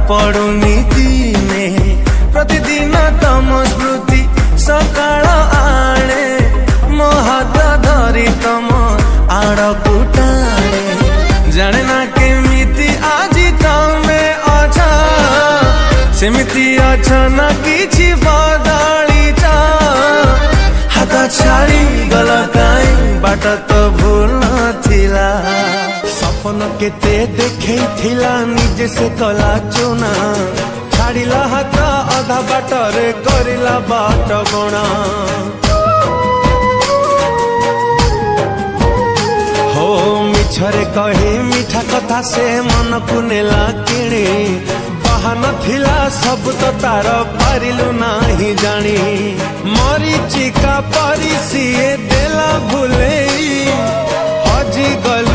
पड़ुनी दिने प्रतिदिन तम स्मृति सकाळ आणे मो हाथ धरी तम आड़कू टाणे जाने ना केमिति आज तमे अछ सेमिति अछ ना किछि बदलिछ हाथ छाड़ी गल काई बाट तो भूल नथिला सपन केते देखे थिला निजे से कला चुना छाड़िला हाथ अधा बाटरे करिला बाट गणा हो मिछरे कहे मीठा कथा से मन को नेला किणी बहान थिला सब तो तार पारिलु नाही जानी मरीचिका परी सीए देला भूले हजी गल